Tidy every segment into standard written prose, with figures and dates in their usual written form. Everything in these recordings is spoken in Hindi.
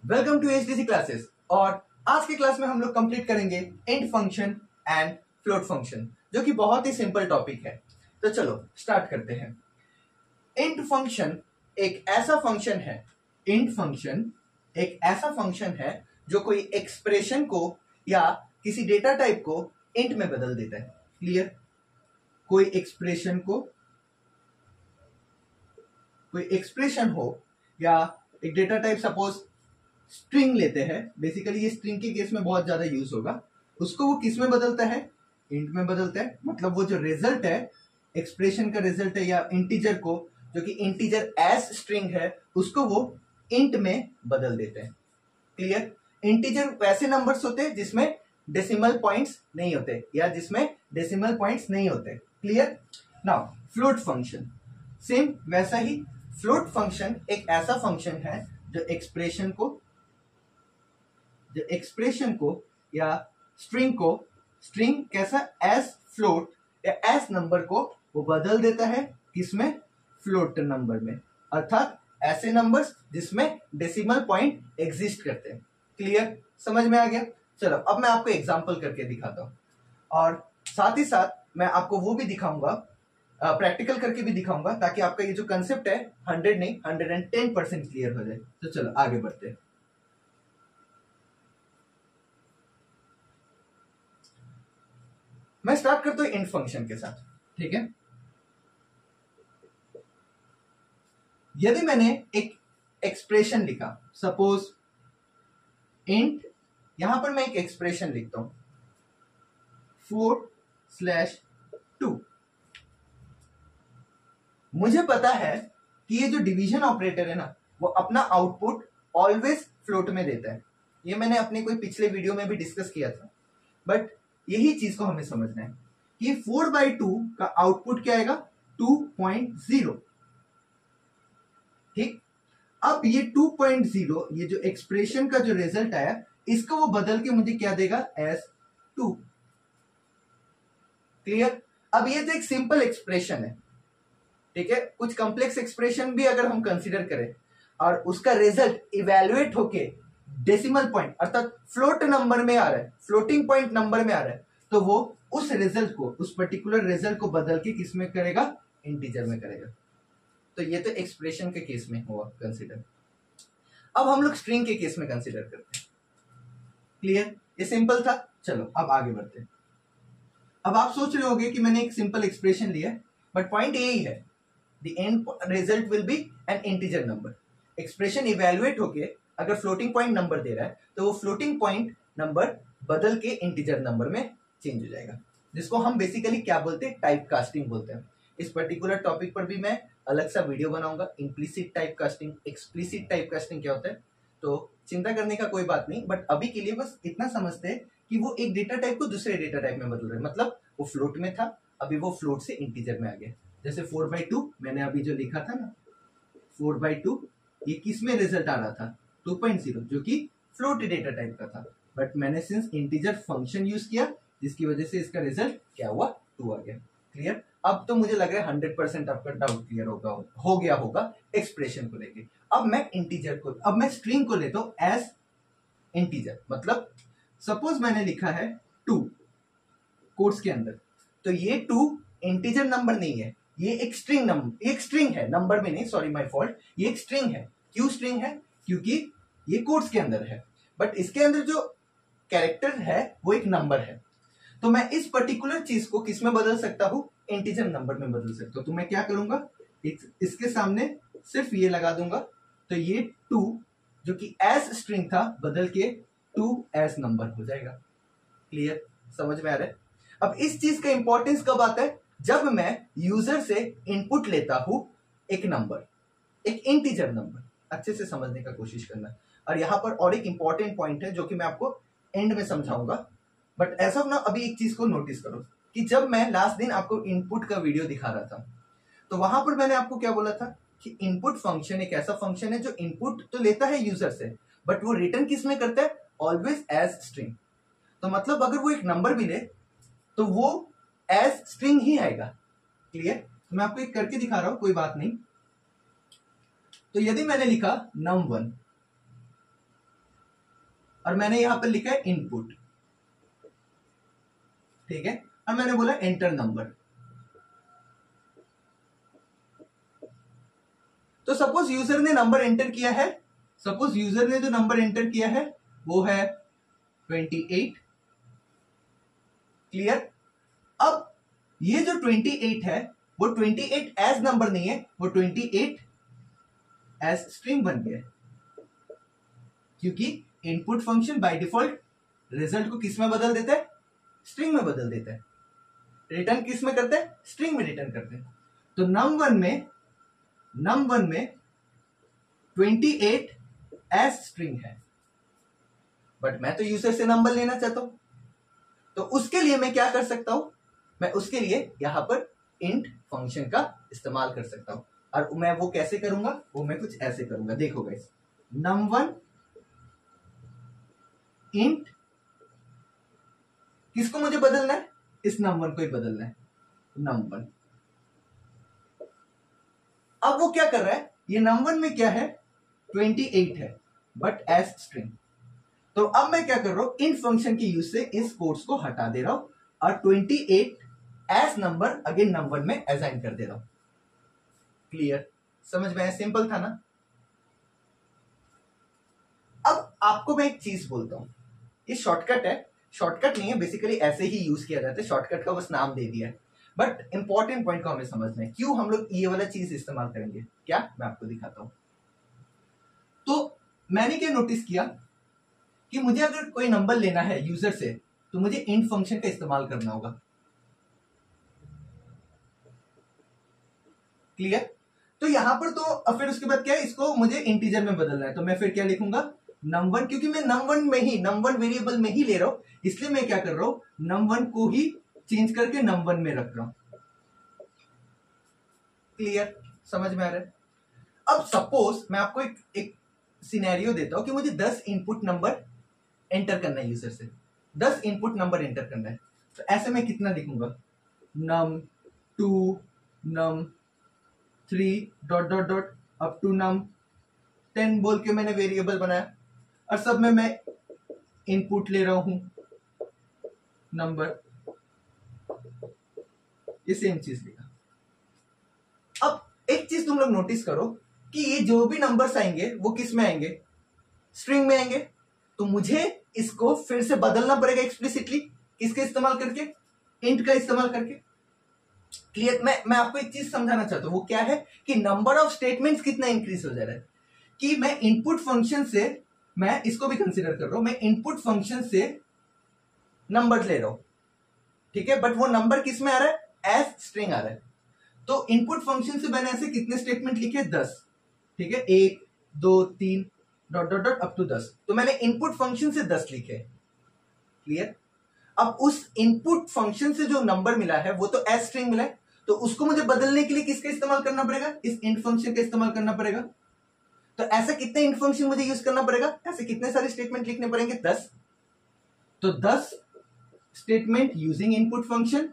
Welcome to HDC classes. और आज की क्लास में हम लोग कंप्लीट करेंगे int function and float function, जो कि बहुत ही सिंपल टॉपिक है। तो चलो स्टार्ट करते हैं। इंट फंक्शन एक ऐसा फंक्शन है जो कोई एक्सप्रेशन को या किसी डेटा टाइप को इंट में बदल देता है। क्लियर? कोई एक्सप्रेशन हो या एक डेटा टाइप, सपोज स्ट्रिंग लेते हैं। बेसिकली ये स्ट्रिंग के केस में बहुत ज्यादा यूज होगा। उसको वो किस में बदलता है? इंट में बदलता है। मतलब वो जो रिजल्ट है, एक्सप्रेशन का रिजल्ट है, या इंटीजर को, जो कि इंटीजर एज स्ट्रिंग है, उसको वो इंट में बदल देते हैं। क्लियर? इंटीजर वैसे नंबर्स होते हैं जिसमें डेसिमल पॉइंट्स नहीं होते, या जिसमें डेसिमल पॉइंट्स नहीं होते। Clear? Now float function same वैसा ही। फ्लोट फंक्शन एक ऐसा फंक्शन है जो एक्सप्रेशन को या स्ट्रिंग कैसा एज फ्लोट या एज नंबर को वो बदल देता है। किसमें? फ्लोट नंबर में, अर्थात ऐसे नंबर्स जिसमें डेसिमल पॉइंट एग्जिस्ट करते हैं। क्लियर? समझ में आ गया? चलो अब मैं आपको एग्जांपल करके दिखाता हूं, और साथ ही साथ मैं आपको वो भी दिखाऊंगा, प्रैक्टिकल करके भी दिखाऊंगा, ताकि आपका ये जो कंसेप्ट है 100 नहीं 110% क्लियर हो जाए। तो चलो आगे बढ़ते हैं। मैं स्टार्ट करता हूं इंट फंक्शन के साथ। ठीक है? यदि मैंने एक एक्सप्रेशन लिखा, सपोज इंट, यहां पर मैं एक एक्सप्रेशन लिखता हूं 4/2। मुझे पता है कि ये जो डिवीजन ऑपरेटर है ना, वो अपना आउटपुट ऑलवेज फ्लोट में देता है। ये मैंने अपने कोई पिछले वीडियो में भी डिस्कस किया था, बट यही चीज को हमें समझना है कि 4/2 का आउटपुट क्या आएगा? 2.0। ठीक? अब ये 2.0, ये जो एक्सप्रेशन का जो रिजल्ट आया, इसको वो बदल के मुझे क्या देगा? एज 2। क्लियर? अब ये जो एक सिंपल एक्सप्रेशन है, ठीक है, कुछ कॉम्प्लेक्स एक्सप्रेशन भी अगर हम कंसीडर करें और उसका रिजल्ट इवैल्यूएट होके डेसिमल पॉइंट अर्थात फ्लोट नंबर में आ रहा है, फ्लोटिंग पॉइंट नंबर में आ रहा है, तो वो उस रिजल्ट को, उस पर्टिकुलर रिजल्ट को बदल के किस में करेगा? इंटीजर में करेगा। तो ये तो एक्सप्रेशन के केस में हुआ कंसीडर। अब हम लोग स्ट्रिंग के केस में कंसीडर करते हैं। क्लियर? ये सिंपल था। चलो अब आगे बढ़ते हैं। अब आप सोच रहे होंगे कि मैंने एक सिंपल एक्सप्रेशन लिया है, बट पॉइंट यही है, the end result will be an integer number। Expression evaluate होके अगर फ्लोटिंग पॉइंट नंबर दे रहा है, तो वो फ्लोटिंग पॉइंट नंबर बदल के इंटीजर नंबर में चेंज हो जाएगा, जिसको हम बेसिकली क्या बोलते हैं? टाइप कास्टिंग बोलते हैं। इस पर्टिकुलर टॉपिक पर भी मैं अलग सा वीडियो बनाऊंगा, implicit type casting, explicit type casting क्या होता है। तो चिंता करने का कोई बात नहीं, बट अभी के लिए बस इतना समझते हैं कि वो एक डेटा टाइप को दूसरे डेटा टाइप में बदल रहे हैं। मतलब वो फ्लोट में था, अभी वो फ्लोट से इंटीजर में आ गया। जैसे 4/2 मैंने अभी जो लिखा था ना, 4/2, ये किस में रिजल्ट आ रहा था? 2.0, जो कि फ्लोट डेटा टाइप का था, बट मैंने सिंस इंटीजर फंक्शन यूज किया, जिसकी वजह से इसका रिजल्ट क्या हुआ? 2 आ गया। क्लियर? अब तो मुझे लग रहा है 100% आपका डाउट क्लियर हो गया होगा एक्सप्रेशन को लेके। अब मैं स्ट्रिंग को लेता हूं एज इंटीजर। मतलब सपोज मैंने लिखा है 2 कोट्स के अंदर, तो ये 2 इंटीजर नंबर नहीं है, ये एक स्ट्रिंग है, नंबर में नहीं, सॉरी माय फॉल्ट। ये एक स्ट्रिंग है। क्यों स्ट्रिंग है? क्योंकि ये कोट्स के अंदर है, बट इसके अंदर जो कैरेक्टर है वो एक नंबर है। तो मैं इस पर्टिकुलर चीज को किस में बदल सकता हूं? इंटीजर नंबर में बदल सकता हूं। तो मैं क्या करूंगा? इसके सामने सिर्फ ये लगा दूंगा, तो ये 2 जो कि एज स्ट्रिंग था, बदल के 2 एज नंबर हो जाएगा। क्लियर? समझ में आ रहा है? अब इस चीज का इंपॉर्टेंस कब आता है? जब मैं यूजर से इनपुट लेता हूं एक नंबर, एक इंटीजर नंबर। अच्छे से समझने का कोशिश करना। और यहां पर और एक इंपॉर्टेंट पॉइंट है, जो कि मैं आपको एंड में समझाऊंगा, बट ऐसा ना अभी एक चीज को नोटिस करो कि जब मैं लास्ट दिन आपको इनपुट का वीडियो दिखा रहा था, तो वहां पर मैंने आपको क्या बोला था कि इनपुट फंक्शन एक ऐसा फंक्शन है जो इनपुट तो लेता है यूजर से, बट वो रिटर्न किस में करता है? Always as string. तो मतलब अगर वो एक नंबर भी ले, तो वो एज स्ट्रिंग ही आएगा। क्लियर? तो मैं आपको एक करके दिखा रहा हूं, कोई बात नहीं। तो यदि मैंने लिखा num1, और मैंने यहां पर लिखा है इनपुट, ठीक है, और मैंने बोला एंटर नंबर। तो सपोज यूजर ने नंबर एंटर किया है, सपोज यूजर ने जो नंबर एंटर किया है वो है 28, क्लियर। अब ये जो 28 है वो 28 एज नंबर नहीं है, वो 28 एज स्ट्रिंग बन गया, क्योंकि input function by default result को किस में बदल देता है, स्ट्रिंग में बदल देता है। रिटर्न किस में करते हैं, स्ट्रिंग में रिटर्न करते हैं। तो num1 में 28 एज स्ट्रिंग है, बट मैं तो यूजर से नंबर लेना चाहता हूं, तो उसके लिए मैं क्या कर सकता हूं, मैं उसके लिए यहां पर इंट फंक्शन का इस्तेमाल कर सकता हूं। और मैं वो कैसे करूंगा, वो मैं कुछ ऐसे करूंगा, देखो गाइस, num1 इंट, किसको मुझे बदलना है, इस num1 को ही बदलना है, num1। अब वो क्या कर रहा है, ये num1 में क्या है, 28 है बट एज स्ट्रिंग। तो अब मैं क्या कर रहा हूं, इन फंक्शन के यूज से इस कोट्स को हटा दे रहा हूं और 28 एज नंबर अगेन num1 में असाइन कर दे रहा हूं। क्लियर, समझ में आया, सिंपल था ना। अब आपको मैं एक चीज बोलता हूं, ये शॉर्टकट है, शॉर्टकट नहीं है, बेसिकली ऐसे ही यूज किया जाता है, शॉर्टकट का बस नाम दे दिया है, बट इंपॉर्टेंट पॉइंट को हमें समझना है, क्यों हम लोग ये वाला चीज इस्तेमाल करेंगे, क्या मैं आपको दिखाता हूं। तो मैंने क्या नोटिस किया कि मुझे अगर कोई नंबर लेना है यूजर से, तो मुझे इंट फंक्शन का इस्तेमाल करना होगा। क्लियर, तो यहां पर तो फिर उसके बाद क्या है, इसको मुझे इंटीजर में बदलना है, तो मैं फिर क्या लिखूंगा, num1, क्योंकि मैं num1 वेरिएबल में ही ले रहा हूं, इसलिए मैं क्या कर रहा हूं, num1 को ही चेंज करके num1 में रख रहा हूं। क्लियर, समझ में आ रहा है। अब सपोज मैं आपको एक सिनेरियो देता हूं कि मुझे 10 इनपुट नंबर एंटर करना है यूजर से, 10 इनपुट नंबर एंटर करना है, तो ऐसे में कितना लिखूंगा, num2 num3 dot dot dot up to num10 बोल के मैंने वेरिएबल बनाया, और सब में मैं इनपुट ले रहा हूं नंबर, ये सेम चीज लिखा। अब एक चीज तुम लोग नोटिस करो कि ये जो भी नंबर्स आएंगे वो किस में आएंगे, स्ट्रिंग में आएंगे, तो मुझे इसको फिर से बदलना पड़ेगा एक्सप्लिसिटली, किसके इस्तेमाल करके, इंट का इस्तेमाल करके। क्लियर, मैं आपको एक चीज समझाना चाहता हूं, वो क्या है कि नंबर ऑफ स्टेटमेंट्स कितना इंक्रीज हो जा रहा है, कि मैं इनपुट फंक्शन से, मैं इसको भी कंसीडर कर रहा हूं, मैं इनपुट फंक्शन से नंबर ले रहा हूं, ठीक है, बट वो नंबर किस में आ रहा है, एज स्ट्रिंग आ रहा है। तो इनपुट फंक्शन से मैंने ऐसे कितने स्टेटमेंट लिखे, 10, ठीक है, 1 2 3 dot dot dot up to 10, तो मैंने इनपुट फंक्शन से 10 लिखे। क्लियर, अब उस इनपुट फंक्शन से जो नंबर मिला है वो तो एज स्ट्रिंग मिला है, तो उसको मुझे बदलने के लिए किसका इस्तेमाल करना पड़ेगा, इस इंट फंक्शन का इस्तेमाल करना पड़ेगा। तो ऐसे कितने इंट फंक्शन मुझे यूज करना पड़ेगा, ऐसे कितने सारे स्टेटमेंट लिखने पड़ेंगे, 10। तो 10 statement using input function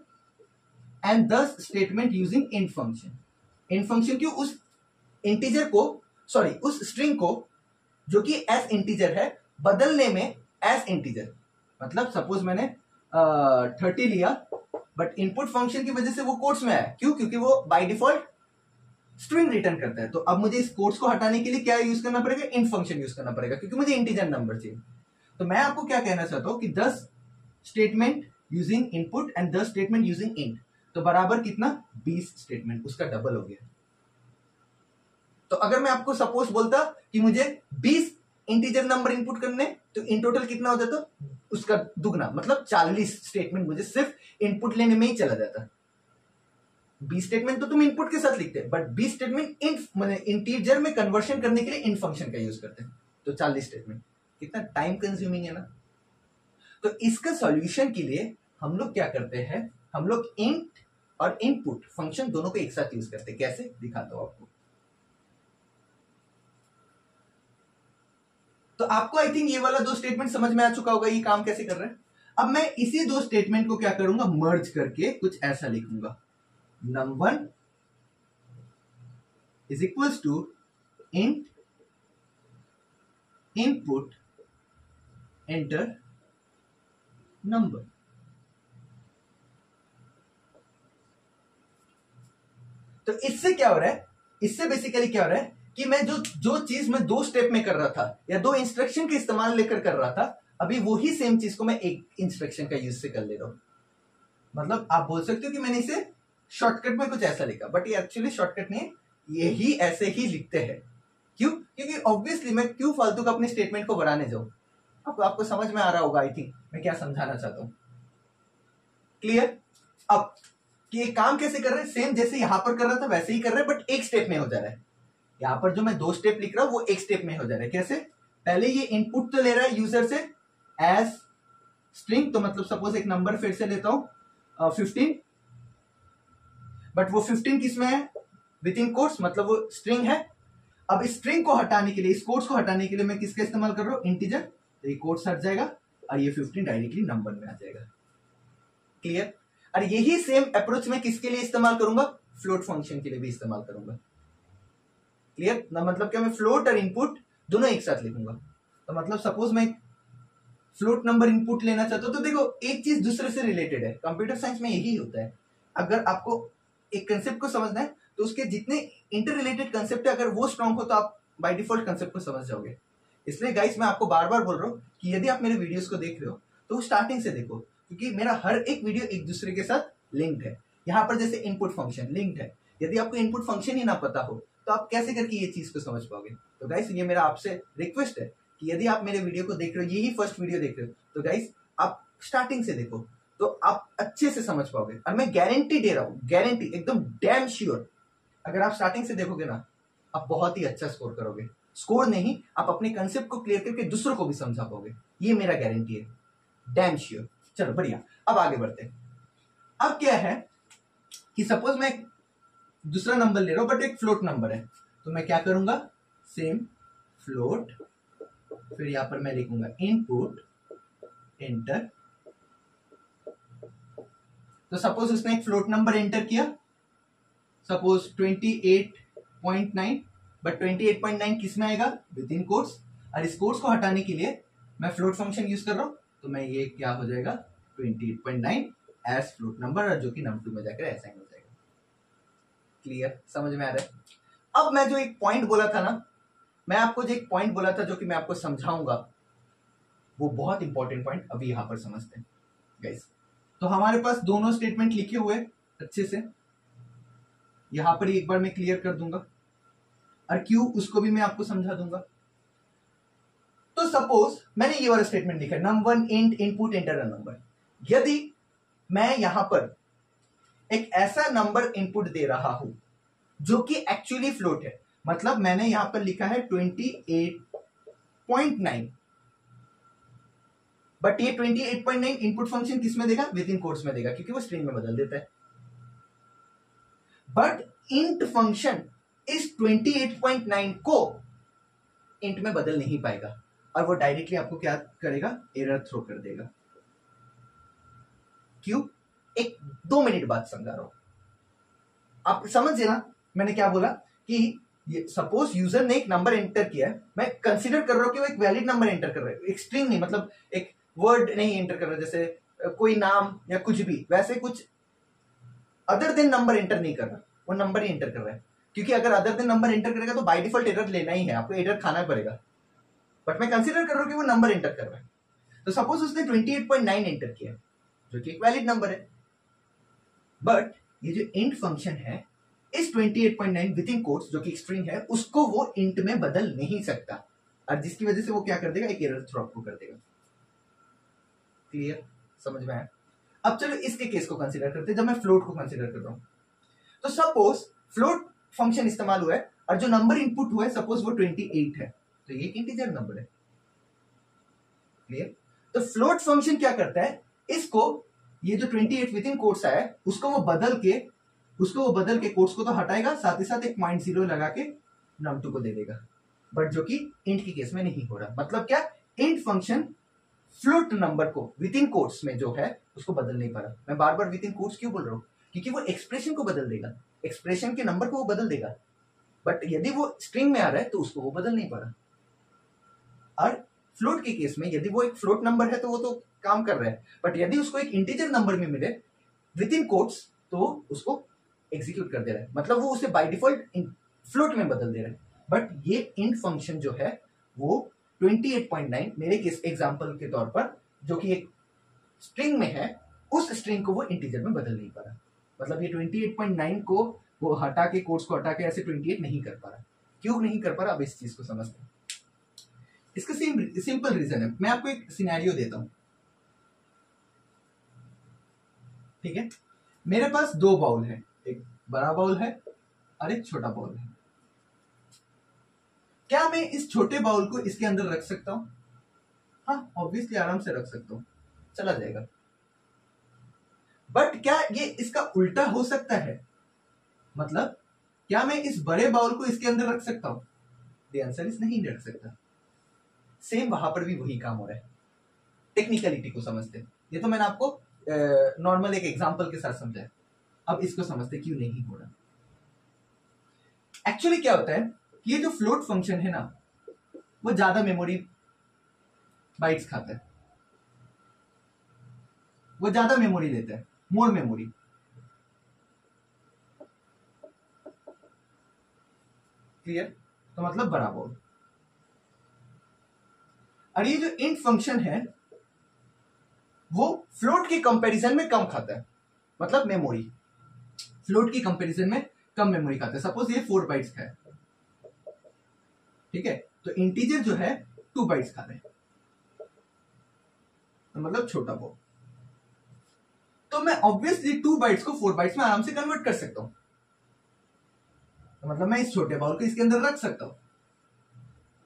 and 10 statement using int function. Int function क्यों, उस इंटीजर को, सॉरी उस स्ट्रिंग को जो कि एज इंटीजर है बदलने में एज इंटीजर, मतलब सपोज मैंने 30 लिया, बट इनपुट फंक्शन की वजह से वो कोट्स में आया, क्यों, क्योंकि वो बाय डिफॉल्ट स्ट्रिंग रिटर्न करता है। तो अब मुझे इस कोट्स को हटाने के लिए क्या यूज करना पड़ेगा, इंट फंक्शन यूज करना पड़ेगा, क्योंकि मुझे इंटीजर नंबर चाहिए। तो मैं आपको क्या कहना चाहता हूं कि 10 statement using input and 10 statement using int, तो बराबर कितना, 20 स्टेटमेंट, उसका डबल हो गया। तो अगर मैं आपको सपोज बोलता कि मुझे 20 इंटीजर नंबर इनपुट करने, तो इन टोटल कितना हो जाता, उसका दुगना, मतलब 40 स्टेटमेंट मुझे सिर्फ इनपुट लेने में ही चला जाता। 20 स्टेटमेंट तो तुम इनपुट के साथ लिखते हैं, बट 20 स्टेटमेंट इंटीजर में कन्वर्शन करने के लिए इन फंक्शन का यूज करते हैं, तो 40 स्टेटमेंट, कितना टाइम कंज्यूमिंग है ना। तो इसका सॉल्यूशन के लिए हम लोग क्या करते हैं, हम लोग इंट और इनपुट फंक्शन दोनों को एक साथ यूज करते हैं। कैसे, दिखाता हूं आपको। तो आपको आई थिंक ये वाला 2 स्टेटमेंट समझ में आ चुका होगा, ये काम कैसे कर रहे हैं। अब मैं इसी 2 स्टेटमेंट को क्या करूंगा, मर्ज करके कुछ ऐसा लिखूंगा, num1 is equals to int input enter number. तो इससे क्या हो रहा है, इससे बेसिकली क्या हो रहा है कि मैं जो चीज मैं 2 स्टेप में कर रहा था या 2 इंस्ट्रक्शन के इस्तेमाल लेकर कर रहा था, अभी वही सेम चीज को मैं एक इंस्ट्रक्शन का यूज से कर ले रहा हूं। मतलब आप बोल सकते हो कि मैंने इसे शॉर्टकट में कुछ ऐसा लिखा, बट ये एक्चुअली शॉर्टकट नहीं है, यही ऐसे ही लिखते हैं। क्यों? क्योंकि ऑब्वियसली मैं क्यों फालतू का अपने स्टेटमेंट को बढ़ाने जाऊं। आपको समझ में आ रहा होगा आई थिंक मैं क्या समझाना चाहता हूं। क्लियर? अब कि ये काम कैसे कर रहे हैं, सेम जैसे यहां पर कर रहा था वैसे ही कर रहे हैं, बट एक स्टेप में हो जा रहा है। यहां पर जो मैं 2 स्टेप लिख रहा हूं वो एक स्टेप में हो जा रहा है। कैसे? पहले ये इनपुट तो ले रहा है यूजर से एज स्ट्रिंग, तो मतलब सपोज एक नंबर फिर से लेता हूं 15, बट वो 15 किसमें है, विद इन कोट्स, मतलब वो स्ट्रिंग है। अब इस स्ट्रिंग को हटाने के लिए, इस कोट्स को हटाने के लिए मैं किसका इस्तेमाल कर रहा हूं, इंटीजर। तो ये कोट्स हट जाएगा और ये 15 डायरेक्टली नंबर में आ जाएगा। क्लियर? और यही सेम अप्रोच मैं किसके लिए इस्तेमाल करूंगा, फ्लोट फंक्शन के लिए भी इस्तेमाल करूंगा। क्लियर ना? मतलब क्या, मैं फ्लोट और इनपुट दोनों एक साथ लिखूंगा। तो मतलब सपोज मैं फ्लोट नंबर इनपुट लेना चाहता हूं, तो देखो एक चीज दूसरे से रिलेटेड है। कंप्यूटर साइंस में यही होता है, अगर आपको एक कंसेप्ट को समझना है तो उसके जितने इंटर रिलेटेड कंसेप्ट है, अगर वो स्ट्रांग हो तो आप बाय डिफॉल्ट कंसेप्ट को समझ जाओगे। इसलिए गाइस मैं आपको बार बार बोल रहा हूं कि यदि आप मेरे वीडियोस को देख रहे हो तो स्टार्टिंग से देखो, क्योंकि मेरा हर एक वीडियो एक दूसरे के साथ लिंक्ड है। यहां पर जैसे इनपुट फंक्शन लिंक्ड है, यदि आपको इनपुट फंक्शन ही ना पता हो तो आप कैसे करके ये चीज को समझ पाओगे। तो गाइस ये मेरा आपसे रिक्वेस्ट है कि यदि आप मेरे वीडियो को देख रहे हो, यही फर्स्ट वीडियो देख रहे हो, तो गाइस आप स्टार्टिंग से देखो तो आप अच्छे से समझ पाओगे। और मैं गारंटी दे रहा हूं, गारंटी एकदम डैम श्योर, अगर आप स्टार्टिंग से देखोगे ना आप बहुत ही अच्छा स्कोर करोगे। स्कोर नहीं, आप अपने कंसेप्ट को क्लियर करके दूसरों को भी समझा पाओगे, ये मेरा गारंटी है, डैम श्योर। चलो बढ़िया, अब आगे बढ़ते हैं। अब क्या है कि सपोज मैं दूसरा नंबर ले रहा हूं बट एक फ्लोट नंबर है, तो मैं क्या करूंगा, सेम फ्लोट, फिर यहां पर मैं लिखूंगा इनपुट एंटर। तो सपोज उसने एक फ्लोट नंबर एंटर किया, सपोज 28.9, बट 28.9 किस में आएगा, विद इन कोट्स। और इस कोट्स को हटाने के लिए मैं फ्लोट फंक्शन यूज कर रहा हूं, तो मैं ये क्या हो जाएगा 28.9 एज फ्लोट नंबर, जो कि num2 में जाकर असाइन हो जाएगा। क्लियर? समझ में आ रहा है? अब मैं जो एक पॉइंट बोला था ना, मैं आपको जो एक पॉइंट बोला था जो कि मैं आपको समझाऊंगा, वो बहुत इंपॉर्टेंट पॉइंट अभी यहां पर समझते हैं गाइस। तो हमारे पास दोनों स्टेटमेंट लिखे हुए अच्छे से, यहां पर एक बार मैं क्लियर कर दूंगा, और क्यों उसको भी मैं आपको समझा दूंगा। तो सपोज मैंने ये वाला स्टेटमेंट लिखा है, num1 int input enter a number। यदि मैं यहां पर एक ऐसा नंबर इनपुट दे रहा हूं जो कि एक्चुअली फ्लोट है, मतलब मैंने यहां पर लिखा है 28.9, बट ये 28.9 इनपुट फंक्शन किस में देगा, विद इन कोट्स में देगा, क्योंकि वो स्ट्रिंग में बदल देता है। बट इंट फंक्शन इस 28.9 को इंट में बदल नहीं पाएगा, और वो डायरेक्टली आपको क्या करेगा, एरर थ्रो कर देगा। क्यों? एक 2 मिनट बाद समझा रहा हूं, आप समझ ना मैंने क्या बोला कि ये सपोज यूजर ने एक नंबर एंटर किया है, मैं कंसीडर कर रहा हूं कि वो एक वैलिड नंबर एंटर कर रहा है, एक स्ट्रिंग नहीं, मतलब एक वर्ड नहीं एंटर कर रहा है, जैसे कोई नाम या कुछ भी, वैसे कुछ अदर देन नंबर एंटर नहीं कर रहा, वो नंबर ही एंटर कर रहा है। क्योंकि अगर अदर देन नंबर एंटर करेगा तो बाय डिफॉल्ट एरर लेना ही है, आपको एरर खाना पड़ेगा, बट मैं कंसीडर कर रहा हूं कि वो नंबर एंटर कर रहा है। तो सपोज उसने 28.9 एंटर किया जो कि एक वैलिड नंबर है, बट ये जो इंट फंक्शन है इस 28.9 विद इन कोट्स जो कि स्ट्रिंग है उसको वो इंट में बदल नहीं सकता, और जिसकी वजह से वो क्या कर देगा, एक एरर थ्रो आपको कर देगा। क्लियर? समझ में आया? अब चलो इसके केस को कंसीडर करते हैं, जब मैं फ्लोट को कंसीडर कर रहा हूं। तो सपोज फ्लोट फंक्शन इस्तेमाल हुआ है और जो नंबर इनपुट हुआ है सपोज वो 28 है, तो ये एक इंटीजर नंबर है। क्लियर? तो फ्लोट फंक्शन क्या करता है, इसको ये जो 28 विद इन कोट्स आया है उसको वो बदल के कोट्स को तो हटाएगा, साथ ही साथ एक .0 लगा के num2 को दे देगा, बट जो कि इंट के केस में नहीं हो रहा। मतलब क्या, इंट फंक्शन फ्लोट नंबर को विद इन कोट्स में जो है उसको बदल नहीं पा रहा। मैं बार बार विद इन कोट्स क्यों बोल रहा हूं, क्योंकि वो एक्सप्रेशन को बदल देगा, एक्सप्रेशन के नंबर को वो बदल देगा, बट यदि वो स्ट्रिंग में आ रहा है तो उसको वो बदल नहीं पा रहा। और फ्लोट के केस में यदि वो एक फ्लोट नंबर है तो वो तो काम कर रहा है, बट यदि उसको एक इंटीजर नंबर में मिले विद इन कोट्स तो उसको एग्जीक्यूट कर दे रहा है, मतलब वो उसे बाय डिफॉल्ट फ्लोट में बदल दे रहा है। बट ये इंट फंक्शन जो है वो 28.9 मेरे केस एग्जांपल के तौर पर जो कि एक स्ट्रिंग में है, उस स्ट्रिंग को वो इंटीजर में बदल नहीं पा रहा। मतलब ये 28.9 को वो हटा के, कोट्स को हटा के ऐसे 28 नहीं कर पा रहा। क्यों नहीं कर पा रहा, अब इस चीज को समझते हैं। इसका सिंपल रीजन है, मैं आपको एक सिनेरियो देता हूं, ठीक है। मेरे पास दो बाउल है, एक बड़ा बाउल है और एक छोटा बाउल है। क्या मैं इस छोटे बाउल को इसके अंदर रख सकता हूं? हाँ, ऑब्वियसली आराम से रख सकता हूं, चला जाएगा। बट क्या ये इसका उल्टा हो सकता है? मतलब क्या मैं इस बड़े बाउल को इसके अंदर रख सकता हूं? द आंसर इज नहीं रख सकता। सेम वहां पर भी वही काम हो रहा है। टेक्निकलिटी को समझते हैं, ये तो मैंने आपको नॉर्मल एक एग्जांपल के साथ समझाया। अब इसको समझते क्यों नहीं हो रहा। एक्चुअली क्या होता है कि ये जो फ्लोट फंक्शन है ना, वो ज्यादा मेमोरी बाइट्स खाता है, वो ज्यादा मेमोरी लेता है, मोर मेमोरी। क्लियर? तो मतलब बड़ा बाउल। और ये जो इंट फंक्शन है वो फ्लोट के कंपैरिजन में कम खाता है, मतलब मेमोरी फ्लोट की कंपैरिजन में कम मेमोरी खाता है। सपोज ये 4 बाइट्स का है, ठीक है, तो इंटीजर जो है 2 बाइट्स खा रहे हैं, तो मतलब छोटा बाउल। तो मैं ऑब्वियसली 2 बाइट्स को 4 बाइट्स में आराम से कन्वर्ट कर सकता हूं, तो मतलब मैं इस छोटे बाउल को इसके अंदर रख सकता हूं।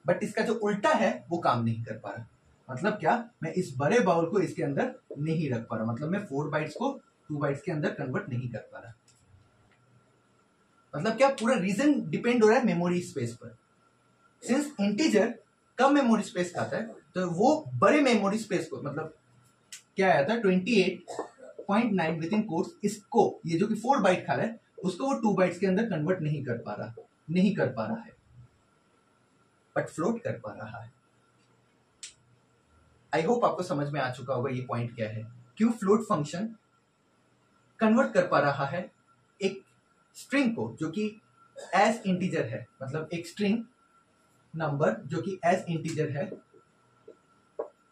बट इसका जो उल्टा है वो काम नहीं कर पा रहा। मतलब क्या, मैं इस बड़े बाउल को इसके अंदर नहीं रख पा रहा, मतलब मैं 4 बाइट्स को 2 बाइट्स के अंदर कन्वर्ट नहीं कर पा रहा। मतलब क्या, पूरा रीजन डिपेंड हो रहा है मेमोरी स्पेस पर। सिंस इंटीजर कम मेमोरी स्पेस खाता है, तो वो बड़े मेमोरी स्पेस को, मतलब क्या आया था 28.9 विद इन कोट्स, इसको ये जो कि 4 बाइट खा रहा है उसको वो 2 बाइट्स के अंदर कन्वर्ट नहीं कर पा रहा है, बट फ्लोट कर पा रहा है। आई होप आपको समझ में आ चुका होगा ये पॉइंट क्या है, क्यों फ्लोट फंक्शन कन्वर्ट कर पा रहा है एक स्ट्रिंग को जो कि एज इंटीजर है, मतलब एक स्ट्रिंग नंबर जो कि एज इंटीजर है।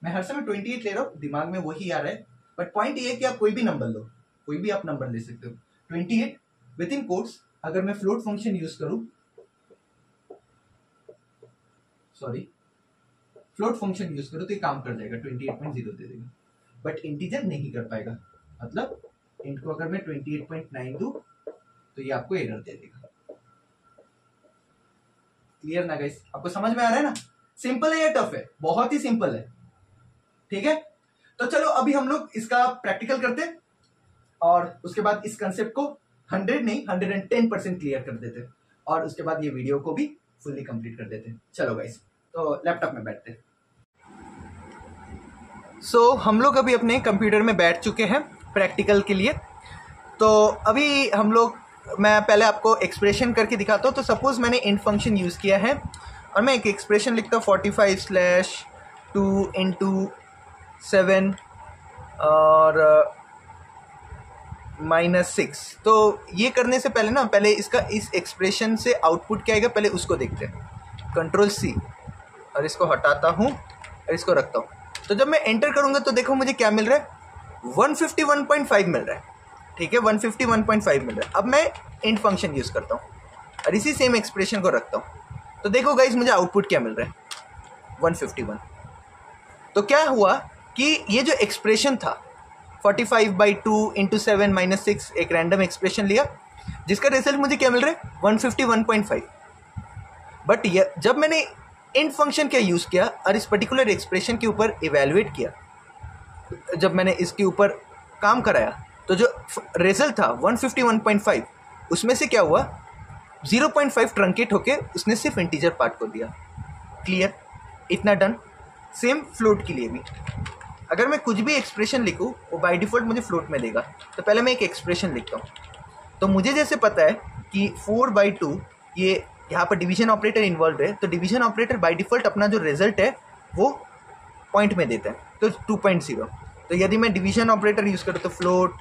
मैं हर समय 28 ले रहा हूं, दिमाग में वही आ रहा है, बट पॉइंट ये है कि आप कोई भी नंबर लो, कोई भी आप नंबर ले सकते हो। 28 विद इन कोट्स अगर मैं फ्लोट फंक्शन यूज करूं, फ्लोट फंक्शन यूज करो तो ये काम कर जाएगा, 28.0 दे देगा, बट इंटीजर नहीं कर पाएगा। मतलब इंट को अगर मैं 28.9 दूं तो ये आपको एरर दे देगा। क्लियर ना गाइस? आपको समझ में आ रहा है ना? सिंपल है या टफ है? बहुत ही सिंपल है, ठीक है। तो चलो अभी हम लोग इसका प्रैक्टिकल करते हैं और उसके बाद इस कंसेप्ट को 100 नहीं 110% क्लियर कर देते हैं, और उसके बाद ये वीडियो को भी फुल्ली कंप्लीट कर देते हैं। चलो गाइस, तो लैपटॉप में बैठते हैं। सो हम लोग अभी अपने कंप्यूटर में बैठ चुके हैं प्रैक्टिकल के लिए। तो अभी हम लोग, मैं पहले आपको एक्सप्रेशन करके दिखाता हूँ। तो सपोज मैंने इंट फंक्शन यूज़ किया है और मैं एक एक्सप्रेशन लिखता हूँ 45/2 × 7 और -6। तो ये करने से पहले ना, पहले इसका इस एक्सप्रेशन से आउटपुट क्या आएगा पहले उसको देखते हैं। Ctrl+C और इसको हटाता हूँ और इसको रखता हूँ। तो जब मैं एंटर करूँगा तो देखो मुझे क्या मिल रहा है, 151.5 मिल रहा है, ठीक है, 151.5 मिल रहा है। अब मैं इंट फंक्शन यूज़ करता हूँ और इसी सेम एक्सप्रेशन को रखता हूँ। तो देखो गाइस मुझे आउटपुट क्या मिल रहा है, 151। तो क्या हुआ कि ये जो एक्सप्रेशन था 45/2 × 7 -6, एक रैंडम एक्सप्रेशन लिया जिसका रिजल्ट मुझे क्या मिल रहा है, 151.5। बट जब मैंने इंट फंक्शन क्या यूज़ किया और इस पर्टिकुलर एक्सप्रेशन के ऊपर इवेलुएट किया, जब मैंने इसके ऊपर काम कराया, तो जो रिजल्ट था 151.5, उसमें से क्या हुआ, 0.5 ट्रंकेट होके उसने सिर्फ इंटीजर पार्ट को दिया। क्लियर? इतना डन। सेम फ्लोट के लिए भी, अगर मैं कुछ भी एक्सप्रेशन लिखूँ वो बाय डिफ़ॉल्ट मुझे फ्लोट में देगा। तो पहले मैं एक एक्सप्रेशन लिखता हूँ। तो मुझे जैसे पता है कि 4/2 ये यहाँ पर डिवीजन ऑपरेटर इन्वॉल्व है, तो डिवीजन ऑपरेटर बाय डिफ़ॉल्ट अपना जो रिजल्ट है वो पॉइंट में देते हैं, तो 2.0। तो यदि मैं डिवीजन ऑपरेटर यूज़ करूँ तो फ्लोट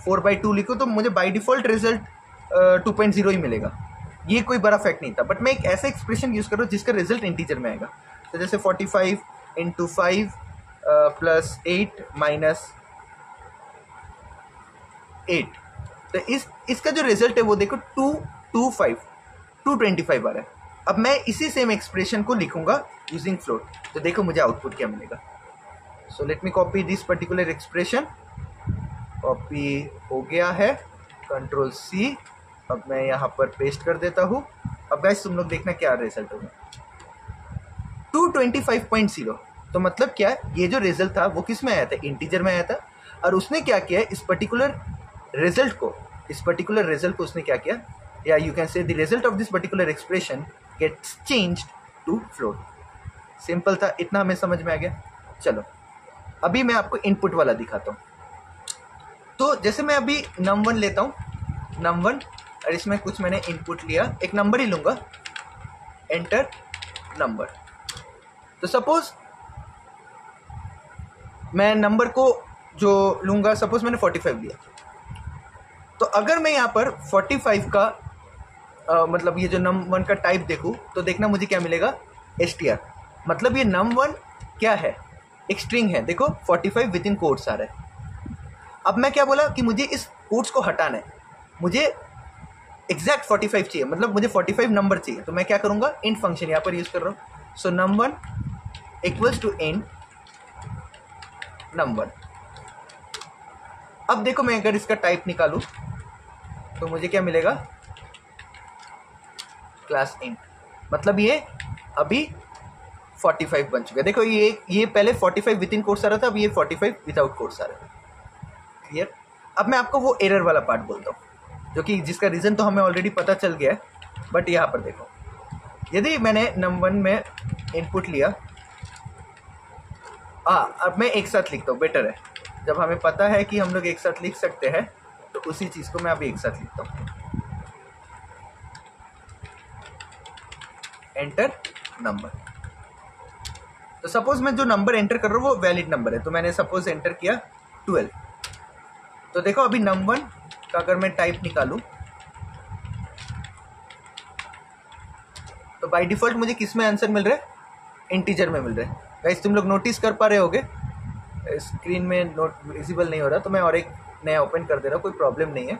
4/2 लिखूँ तो मुझे बाय डिफ़ॉल्ट रिजल्ट 2.0 ही मिलेगा। ये कोई बड़ा फैक्ट नहीं था, बट मैं एक ऐसा एक्सप्रेशन यूज़ कर रहा हूँ जिसका रिजल्ट इंटीजर में आएगा। तो जैसे 45 × 5 + 8 - 8, तो इसका जो रिजल्ट है वो देखो 225 आ रहा है। अब मैं इसी सेम एक्सप्रेशन को लिखूंगा यूजिंग फ्लोट, तो देखो मुझे आउटपुट क्या मिलेगा। So let me copy this particular expression. Copy हो गया है, Ctrl+C। अब मैं यहाँ पर पेस्ट कर देता हूँ। अब गाइस तुम लोग देखना क्या रिजल्ट होगा, 225.0। तो मतलब क्या, ये जो रिजल्ट था वो किस में आया था, इंटीजर में आया था। और उसने क्या किया, इस पर्टिकुलर रिजल्ट को उसने क्या किया, या you can say the result of this particular expression gets changed to float. Simple था, इतना हमें समझ में आ गया। चलो अभी मैं आपको इनपुट वाला दिखाता हूँ। तो जैसे मैं अभी num1 लेता हूँ, num1, और इसमें कुछ मैंने इनपुट लिया, एक नंबर ही लूँगा, एंटर नंबर। तो सपोज मैं नंबर को जो लूँगा, सपोज मैंने 45 लिया, तो अगर मैं यहाँ पर 45 का मतलब ये जो num1 का टाइप देखूँ तो देखना मुझे क्या मिलेगा, str। मतलब ये num1 क्या है, एक स्ट्रिंग है। देखो 45 विद इन कोट्स आ रहा है। अब मैं क्या बोला कि मुझे इस कोट्स को हटाना है, मुझे एग्जैक्ट 45 चाहिए, मतलब मुझे 45 नंबर चाहिए। तो मैं क्या करूँगा, इंट फंक्शन यहाँ पर यूज़ कर रहा हूँ। सो num1 = इंट num1। अब देखो मैं अगर इसका टाइप निकालूँ तो मुझे क्या मिलेगा, क्लास इंट। मतलब ये अभी 45 बन चुका है। देखो ये पहले 45 विद इन कोट्स आ रहा था, अब ये 45 विदाउट कोट्स आ रहा है। क्लियर। अब मैं आपको वो एरर वाला पार्ट बोलता हूँ, जो कि जिसका रीज़न तो हमें ऑलरेडी पता चल गया है, बट यहाँ पर देखो, यदि मैंने num1 में इनपुट लिया, अब मैं एक साथ लिखता हूँ, बेटर है। जब हमें पता है कि हम लोग एक साथ लिख सकते हैं, तो उसी चीज़ को मैं अभी एक साथ लिखता हूँ, एंटर नंबर। तो सपोज मैं जो नंबर एंटर कर रहा हूँ वो वैलिड नंबर है, तो मैंने सपोज एंटर किया 12। तो देखो अभी num1 का अगर मैं टाइप निकालूं तो बाय डिफॉल्ट मुझे किस में आंसर मिल रहा है, इंटीजर में मिल रहा है। गाइस तुम लोग नोटिस कर पा रहे होगे, स्क्रीन में नोट विजिबल नहीं हो रहा, तो मैं और एक नया ओपन कर दे रहा हूँ, कोई प्रॉब्लम नहीं है।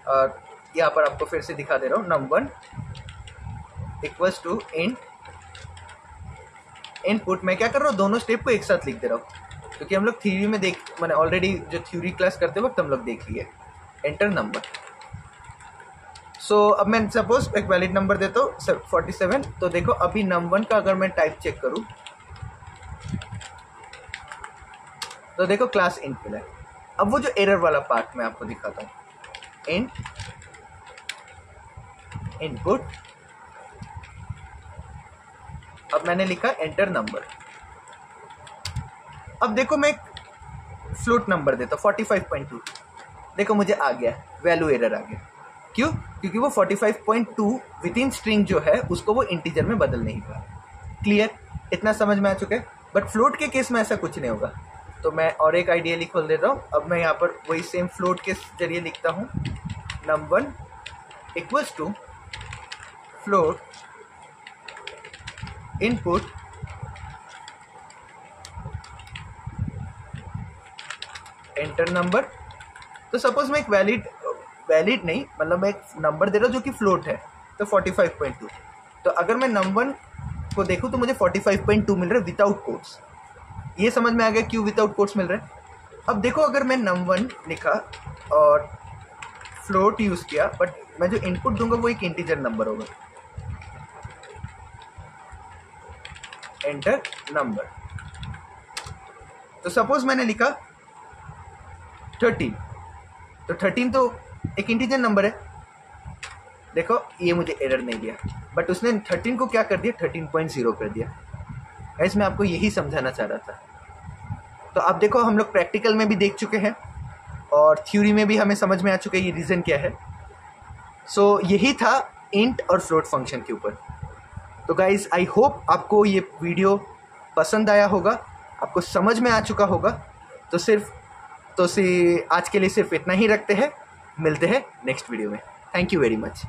और यहाँ पर आपको फिर से दिखा दे रहा हूँ, num1 = इंट इनपुट। मैं क्या कर रहा हूँ, दोनों स्टेप को एक साथ लिख दे रहा हूँ, क्योंकि हम लोग थ्योरी में मैंने ऑलरेडी जो थ्योरी क्लास करते वक्त हम लोग देख लिए, एंटर नंबर। सो अब मैं सपोज एक वैलिड नंबर देता हूँ 47। तो देखो अभी num1 का अगर मैं टाइप चेक करूँ तो देखो क्लास इंट मिला है। अब वो जो एरर वाला पार्ट मैं आपको दिखाता हूँ, इंट इनपुट, अब मैंने लिखा एंटर नंबर। अब देखो मैं फ्लोट नंबर देता हूँ 45.2, देखो मुझे आ गया, वैल्यू एरर आ गया। क्यों? क्योंकि वो 45.2 विद इन स्ट्रिंग जो है उसको वो इंटीजर में बदल नहीं पा। क्लियर, इतना समझ में आ चुका है। बट फ्लोट के केस में ऐसा कुछ नहीं होगा। तो मैं और एक आइडियली खोल देता हूँ। अब मैं यहाँ पर वही सेम फ्लोट के जरिए लिखता हूँ, num1 = float input enter number. तो सपोज मैं एक वैलिड नहीं, मतलब मैं एक नंबर दे रहा हूँ जो कि फ्लोट है, तो 45.2। तो अगर मैं num1 को देखूँ तो मुझे 45.2 मिल रहा है विदाउट कोट्स। ये समझ में आ गया क्यों विदाउट कोट्स मिल रहा है। अब देखो अगर मैं num1 लिखा और फ्लोट यूज़ किया, बट मैं जो इनपुट दूंगा वो एक इंटीजर नंबर होगा, एंटर नंबर। तो सपोज मैंने लिखा 13, तो 13 तो एक इंटीजर नंबर है। देखो ये मुझे एरर नहीं दिया, बट उसने 13 को क्या कर दिया, 13.0 कर दिया। ऐसे मैं आपको यही समझाना चाह रहा था। तो आप देखो हम लोग प्रैक्टिकल में भी देख चुके हैं और थ्योरी में भी हमें समझ में आ चुका है ये रीज़न क्या है। सो यही था इंट और फ्लोट फंक्शन के ऊपर। तो गाइज आई होप आपको ये वीडियो पसंद आया होगा, आपको समझ में आ चुका होगा। तो आज के लिए सिर्फ इतना ही रखते हैं। मिलते हैं नेक्स्ट वीडियो में। Thank you very much.